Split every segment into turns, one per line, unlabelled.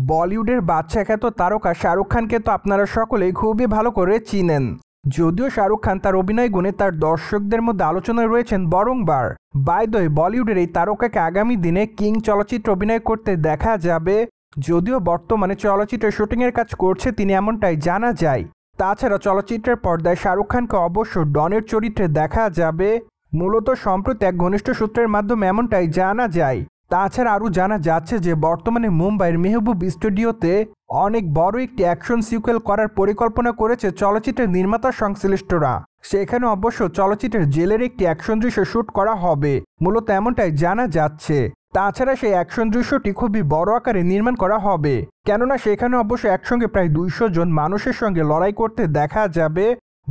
বলিউডের বাদশা খ্যাত তারকা শাহরুখ খানকে তো আপনারা সকলেই খুবই ভালো করে চিনেন। যদিও শাহরুখ খান তার অভিনয় গুণে তার দর্শকদের মধ্যে আলোচনায় রয়েছেন বারংবার। বাই দ্য ওয়ে, বলিউডের এই তারকাকে আগামী দিনে কিং চলচ্চিত্র অভিনয় করতে দেখা যাবে। যদিও বর্তমানে চলচ্চিত্রের শুটিংয়ের কাজ করছে তিনি, এমনটাই জানা যায়। তাছাড়া চলচ্চিত্রের পর্দায় শাহরুখ খানকে অবশ্য ডনের চরিত্রে দেখা যাবে। মূলত সম্প্রতি এক ঘনিষ্ঠ সূত্রের মাধ্যমে এমনটাই জানা যায়। তাছাড়া আরও জানা যাচ্ছে যে বর্তমানে মুম্বাইয়ের মেহবুব স্টুডিওতে অনেক বড় একটি অ্যাকশন সিকুয়েল করার পরিকল্পনা করেছে চলচ্চিত্রের নির্মাতা সংশ্লিষ্টরা। সেখানে অবশ্য চলচ্চিত্রের জেলের একটি অ্যাকশন দৃশ্য শ্যুট করা হবে, মূলত এমনটাই জানা যাচ্ছে। তাছাড়া সেই অ্যাকশন দৃশ্যটি খুবই বড় আকারে নির্মাণ করা হবে, কেননা সেখানে অবশ্য একসঙ্গে প্রায় 200 জন মানুষের সঙ্গে লড়াই করতে দেখা যাবে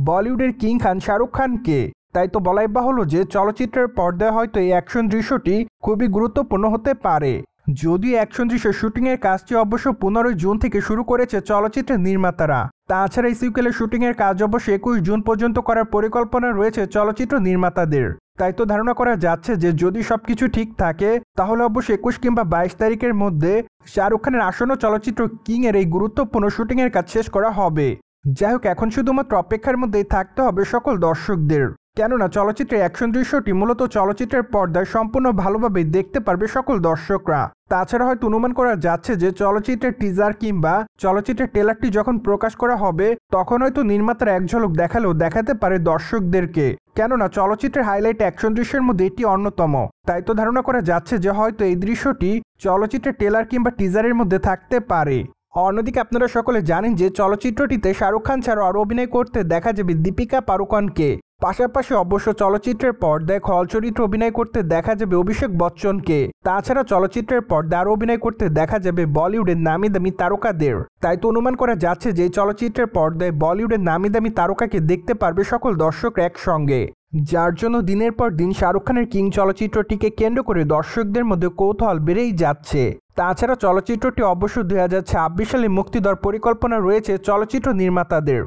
বলিউডের কিং খান শাহরুখ খানকে। তাই তো বলাই বাহুল্য যে চলচ্চিত্রের পর্দায় হয়তো এই অ্যাকশন দৃশ্যটি খুবই গুরুত্বপূর্ণ হতে পারে। যদিও অ্যাকশন দৃশ্যের শুটিংয়ের কাজটি অবশ্য 15 জুন থেকে শুরু করেছে চলচ্চিত্রের নির্মাতারা। তাছাড়া এই সিকুয়েলের শুটিংয়ের কাজ অবশ্য 21 জুন পর্যন্ত করার পরিকল্পনা রয়েছে চলচ্চিত্র নির্মাতাদের। তাই তো ধারণা করা যাচ্ছে যে যদি সবকিছু ঠিক থাকে তাহলে অবশ্য 21 কিংবা 22 তারিখের মধ্যে শাহরুখ খানের আসন্ন চলচ্চিত্র কিংয়ের এই গুরুত্বপূর্ণ শুটিংয়ের কাজ শেষ করা হবে। যাই হোক, এখন শুধুমাত্র অপেক্ষার মধ্যেই থাকতে হবে সকল দর্শকদের, কেননা চলচ্চিত্রের অ্যাকশন দৃশ্যটি মূলত চলচ্চিত্রের পর্দায় সম্পূর্ণ ভালোভাবে দেখতে পারবে সকল দর্শকরা। তাছাড়া হয়তো অনুমান করা যাচ্ছে যে চলচ্চিত্রের টিজার কিংবা চলচ্চিত্রের ট্রেলারটি যখন প্রকাশ করা হবে তখন হয়তো নির্মাতারা এক ঝলক দেখালেও দেখাতে পারে দর্শকদেরকে, কেননা চলচ্চিত্রের হাইলাইট অ্যাকশন দৃশ্যের মধ্যে এটি অন্যতম। তাই তো ধারণা করা যাচ্ছে যে হয়তো এই দৃশ্যটি চলচ্চিত্রের ট্রেলার কিংবা টিজারের মধ্যে থাকতে পারে। অন্যদিকে আপনারা সকলে জানেন যে চলচ্চিত্রটিতে শাহরুখ খান ছাড়াও আরও অভিনয় করতে দেখা যাবে দীপিকা পাড়ুকোনকে। পাশাপাশি অবশ্য চলচ্চিত্রের পর্দায় খল চরিত্রে অভিনয় করতে দেখা যাবে অভিষেক বচ্চনকে। তাছাড়া চলচ্চিত্রের পর্দায় আরও অভিনয় করতে দেখা যাবে বলিউডের নামি দামি তারকাদের। তাই তো অনুমান করা যাচ্ছে যে চলচ্চিত্রের পর্দায় বলিউডের নামি দামি তারকাকে দেখতে পারবে সকল দর্শকরা একসঙ্গে, যার জন্য দিনের পর দিন শাহরুখ খানের কিং চলচ্চিত্রটিকে কেন্দ্র করে দর্শকদের মধ্যে কৌতূহল বেড়েই যাচ্ছে। তাছাড়া চলচ্চিত্রটি অবশ্য 2026 সালে মুক্তি দেওয়ার পরিকল্পনা রয়েছে চলচ্চিত্র নির্মাতাদের।